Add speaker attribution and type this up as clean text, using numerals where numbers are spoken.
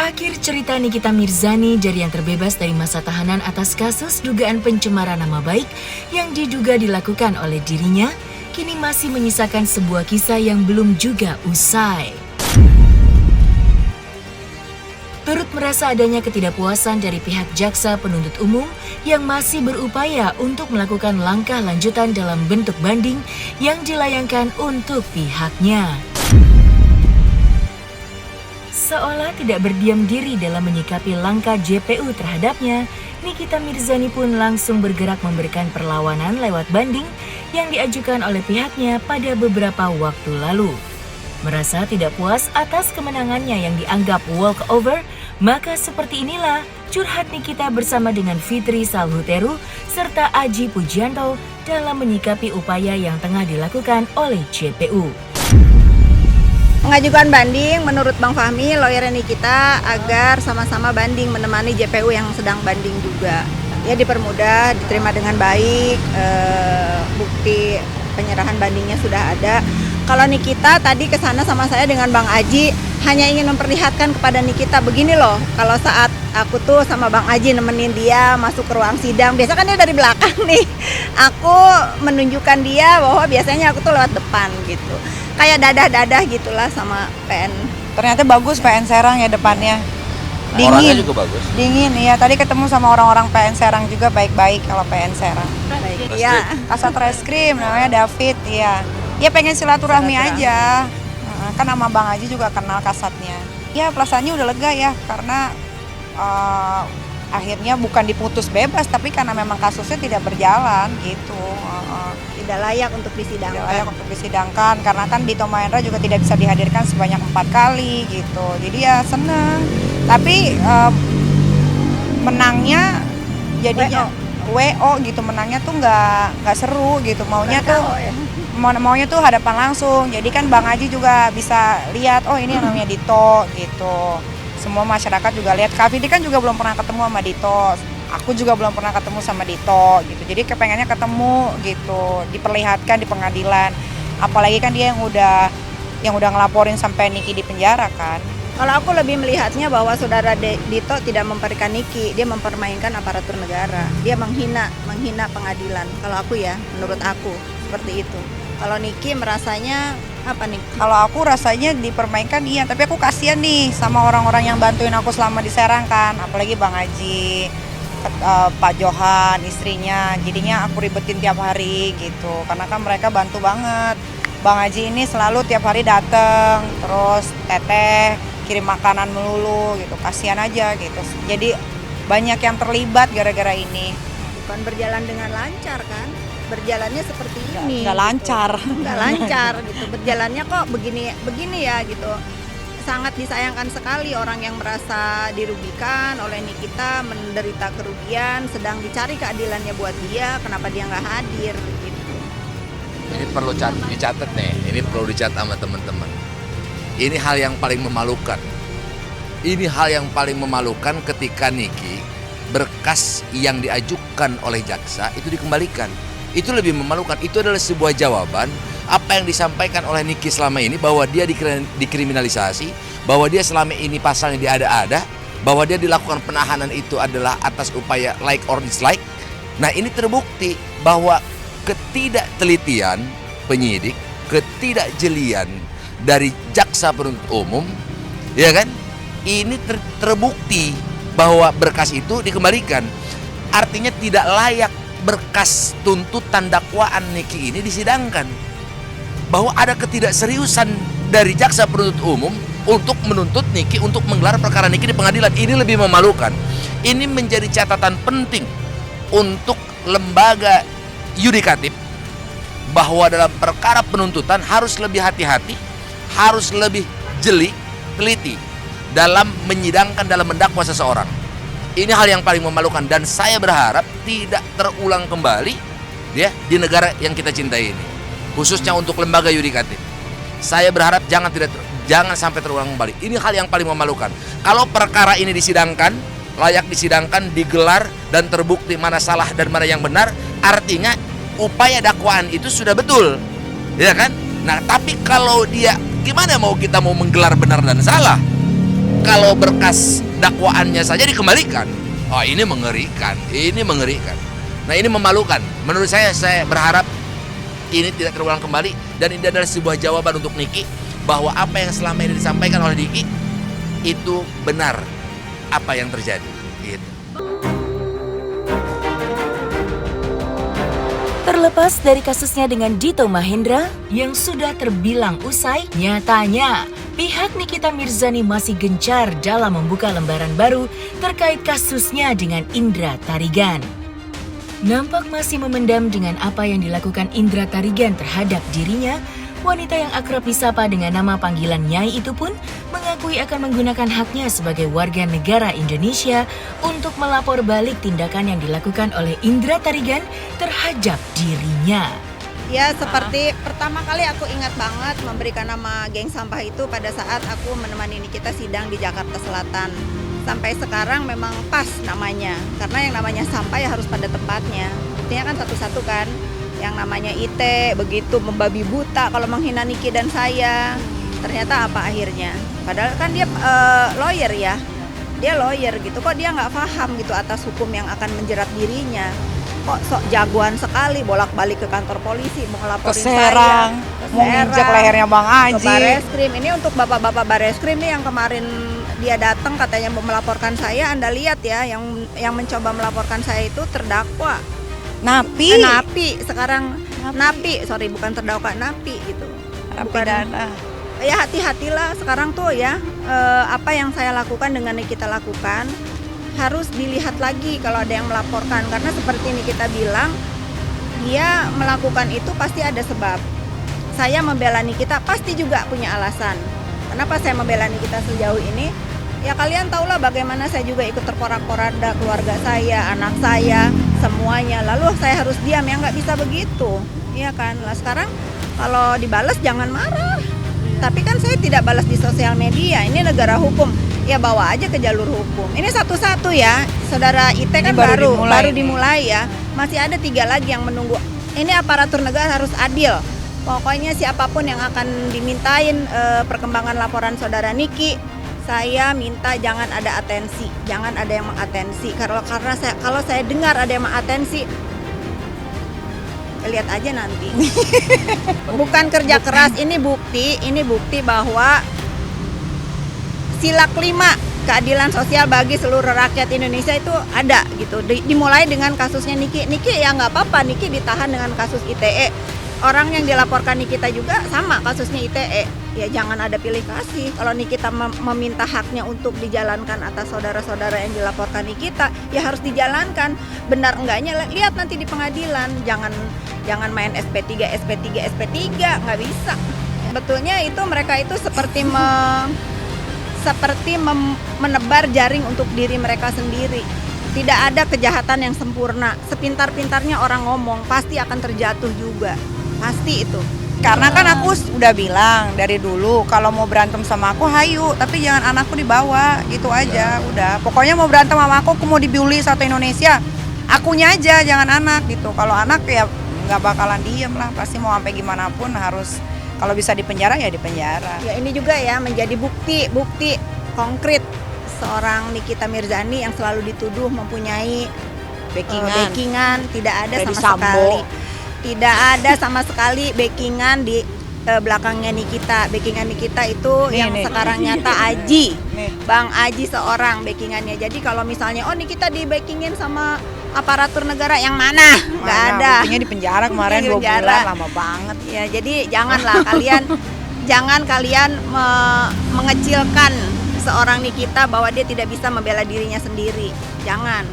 Speaker 1: Akhir cerita Nikita Mirzani jadi yang terbebas dari masa tahanan atas kasus dugaan pencemaran nama baik yang diduga dilakukan oleh dirinya, kini masih menyisakan sebuah kisah yang belum juga usai. Turut merasa adanya ketidakpuasan dari pihak jaksa penuntut umum yang masih berupaya untuk melakukan langkah lanjutan dalam bentuk banding yang dilayangkan untuk pihaknya. Seolah tidak berdiam diri dalam menyikapi langkah JPU terhadapnya, Nikita Mirzani pun langsung bergerak memberikan perlawanan lewat banding yang diajukan oleh pihaknya pada beberapa waktu lalu. Merasa tidak puas atas kemenangannya yang dianggap walkover, maka seperti inilah curhat Nikita bersama dengan Fitri Salhuteru serta Aji Pujianto dalam menyikapi upaya yang tengah dilakukan oleh JPU.
Speaker 2: Mengajukan banding menurut Bang Fahmi, lawyer Nikita, agar sama-sama banding menemani JPU yang sedang banding juga. Ya dipermudah, diterima dengan baik, bukti penyerahan bandingnya sudah ada. Kalau Nikita tadi kesana sama saya dengan Bang Aji, hanya ingin memperlihatkan kepada Nikita begini loh, kalau saat aku tuh sama Bang Aji nemenin dia masuk ke ruang sidang, biasa kan dia dari belakang nih, aku menunjukkan dia bahwa biasanya aku tuh lewat depan gitu. Kayak dadah-dadah gitulah sama PN.
Speaker 3: Ternyata bagus PN Serang ya depannya. Dingin.
Speaker 4: Orangnya juga bagus.
Speaker 3: Dingin, iya. Tadi ketemu sama orang-orang PN Serang juga baik-baik kalau PN Serang.
Speaker 2: Baik. Iya.
Speaker 3: Kasat Reskrim namanya David, iya. Ya pengen silaturahmi aja. Kan sama Bang Haji juga kenal kasatnya. Ya perasaannya udah lega ya karena akhirnya bukan diputus bebas tapi karena memang kasusnya tidak berjalan gitu.
Speaker 2: Tidak layak untuk disidangkan.
Speaker 3: Tidak layak untuk disidangkan karena kan Dito Mahendra juga tidak bisa dihadirkan sebanyak 4 kali gitu. Jadi ya seneng. Tapi menangnya jadinya WO gitu, menangnya tuh nggak seru gitu. Maunya tuh hadapan langsung. Jadi kan Bang Haji juga bisa lihat oh ini yang namanya Dito gitu. Semua masyarakat juga lihat. Kak Fidi kan juga belum pernah ketemu sama Dito. Aku juga belum pernah ketemu sama Dito gitu. Jadi kepengennya ketemu gitu, diperlihatkan di pengadilan. Apalagi kan dia yang udah ngelaporin sampai Niki di penjara kan.
Speaker 2: Kalau aku lebih melihatnya bahwa saudara Dito tidak mempermainkan Niki, dia mempermainkan aparatur negara. Dia menghina pengadilan. Kalau aku ya, menurut aku seperti itu. Kalau Niki merasanya apa nih?
Speaker 3: Kalau aku rasanya dipermainkan iya, tapi aku kasihan nih sama orang-orang yang bantuin aku selama di Serang kan, apalagi Bang Haji, Pak Johan, istrinya. Jadinya aku ribetin tiap hari gitu, karena kan mereka bantu banget. Bang Haji ini selalu tiap hari dateng, terus teteh kirim makanan melulu gitu, kasihan aja gitu. Jadi banyak yang terlibat gara-gara ini.
Speaker 2: Bukan berjalan dengan lancar kan? Berjalannya seperti ini.
Speaker 3: Nggak lancar.
Speaker 2: Nggak lancar gitu. Berjalannya kok begini ya gitu. Sangat disayangkan sekali orang yang merasa dirugikan oleh Nikita, menderita kerugian, sedang dicari keadilannya buat dia, kenapa dia nggak hadir gitu.
Speaker 4: Ini perlu dicatat nih, ini perlu dicatat sama teman-teman. Ini hal yang paling memalukan. Ini hal yang paling memalukan ketika Niki berkas yang diajukan oleh jaksa itu dikembalikan. Itu lebih memalukan. Itu adalah sebuah jawaban apa yang disampaikan oleh Niki selama ini, bahwa dia dikriminalisasi, bahwa dia selama ini pasalnya diada-ada, bahwa dia dilakukan penahanan itu adalah atas upaya like or dislike. Nah ini terbukti bahwa ketidaktelitian penyidik, ketidakjelian dari jaksa penuntut umum, ya kan? Ini terbukti bahwa berkas itu dikembalikan. Artinya tidak layak berkas tuntutan dakwaan Niki ini disidangkan. Bahwa ada ketidakseriusan dari jaksa penuntut umum untuk menuntut Niki untuk menggelar perkara Niki di pengadilan. Ini lebih memalukan. Ini menjadi catatan penting untuk lembaga yudikatif bahwa dalam perkara penuntutan harus lebih hati-hati, harus lebih jeli, teliti dalam menyidangkan, dalam mendakwa seseorang. Ini hal yang paling memalukan dan saya berharap tidak terulang kembali ya di negara yang kita cintai ini, khususnya untuk lembaga yudikatif. Saya berharap jangan sampai terulang kembali. Ini hal yang paling memalukan. Kalau perkara ini disidangkan, layak disidangkan, digelar dan terbukti mana salah dan mana yang benar, artinya upaya dakwaan itu sudah betul, ya kan? Nah, tapi kalau dia gimana kita mau menggelar benar dan salah? Kalau berkas dakwaannya saja dikembalikan, oh ini mengerikan, ini mengerikan. Nah ini memalukan. Menurut saya berharap ini tidak terulang kembali dan ini adalah sebuah jawaban untuk Niki bahwa apa yang selama ini disampaikan oleh Niki itu benar apa yang terjadi. Gitu.
Speaker 1: Terlepas dari kasusnya dengan Dito Mahendra yang sudah terbilang usai, nyatanya pihak Nikita Mirzani masih gencar dalam membuka lembaran baru terkait kasusnya dengan Indra Tarigan. Nampak masih memendam dengan apa yang dilakukan Indra Tarigan terhadap dirinya. Wanita yang akrab disapa dengan nama panggilan Nyai itu pun mengakui akan menggunakan haknya sebagai warga negara Indonesia untuk melapor balik tindakan yang dilakukan oleh Indra Tarigan terhadap dirinya.
Speaker 2: Ya, seperti pertama kali aku ingat banget memberikan nama geng sampah itu pada saat aku menemani Nikita sidang di Jakarta Selatan. Sampai sekarang memang pas namanya, karena yang namanya sampah ya harus pada tempatnya. Buktinya kan satu-satu kan. Yang namanya IT begitu membabi buta kalau menghina Niki dan saya. Ternyata apa akhirnya? Padahal kan dia lawyer ya, dia lawyer gitu. Kok dia nggak paham gitu atas hukum yang akan menjerat dirinya? Kok sok jagoan sekali bolak-balik ke kantor polisi mau ngelaporin
Speaker 3: Ke Serang, mau nginjek lehernya Bang
Speaker 2: ke
Speaker 3: Aji.
Speaker 2: Bareskrim. Ini untuk bapak-bapak Bareskrim nih yang kemarin dia datang katanya mau melaporkan saya. Anda lihat ya, yang mencoba melaporkan saya itu terdakwa.
Speaker 3: Napi.
Speaker 2: Napi sekarang napi, sorry bukan terdakwa, napi gitu.
Speaker 3: Narapidana.
Speaker 2: Ya hati-hatilah sekarang tuh ya, apa yang saya lakukan dengan Nikita lakukan harus dilihat lagi kalau ada yang melaporkan, karena seperti Nikita bilang dia melakukan itu pasti ada sebab. Saya membela Nikita pasti juga punya alasan. Kenapa saya membela Nikita sejauh ini? Ya kalian tahulah bagaimana saya juga ikut terporak-poranda keluarga saya, anak saya, semuanya. Lalu saya harus diam, ya nggak bisa begitu, iya kan? Lah sekarang kalau dibalas jangan marah. Tapi kan saya tidak balas di sosial media. Ini negara hukum, ya bawa aja ke jalur hukum. Ini satu-satu ya, saudara IT kan baru dimulai ya. Masih ada 3 lagi yang menunggu. Ini aparatur negara harus adil. Pokoknya siapapun yang akan dimintain perkembangan laporan saudara Niki, saya minta jangan ada atensi, jangan ada yang mengatensi. Karena kalau saya dengar ada yang mengatensi, lihat aja nanti. Bukan kerja keras, ini bukti bahwa sila kelima keadilan sosial bagi seluruh rakyat Indonesia itu ada gitu. Dimulai dengan kasusnya Niki ya nggak apa-apa, Niki ditahan dengan kasus ITE. Orang yang dilaporkan Nikita juga sama kasusnya ITE. Ya jangan ada pilih kasih. Kalau Nikita meminta haknya untuk dijalankan atas saudara-saudara yang dilaporkan Nikita, ya harus dijalankan. Benar enggaknya lihat nanti di pengadilan. Jangan main SP3, nggak bisa. Betulnya itu mereka itu seperti menebar jaring untuk diri mereka sendiri. Tidak ada kejahatan yang sempurna. Sepintar-pintarnya orang ngomong pasti akan terjatuh juga. Pasti itu.
Speaker 3: Karena kan aku udah bilang dari dulu kalau mau berantem sama aku hayu, tapi jangan anakku dibawa, gitu aja. Udah. Pokoknya mau berantem sama aku mau dibully satu Indonesia, akunya aja, jangan anak gitu. Kalau anak ya nggak bakalan diem lah, pasti mau sampai gimana pun harus, kalau bisa dipenjara ya dipenjara.
Speaker 2: Ya ini juga ya menjadi bukti konkret seorang Nikita Mirzani yang selalu dituduh mempunyai backingan, tidak ada
Speaker 3: Freddy
Speaker 2: sama
Speaker 3: Sambo.
Speaker 2: sekali. Tidak ada sama sekali backingan di belakangnya Nikita. Backingan Nikita itu yang sekarang nyata Aji. Bang Aji seorang backingannya. Jadi kalau misalnya Nikita di backingin sama aparatur negara yang mana? Nggak ada.
Speaker 3: Buktinya di penjara kemarin 2 bulan, lama banget.
Speaker 2: Ya jadi janganlah kalian mengecilkan seorang Nikita bahwa dia tidak bisa membela dirinya sendiri. Jangan.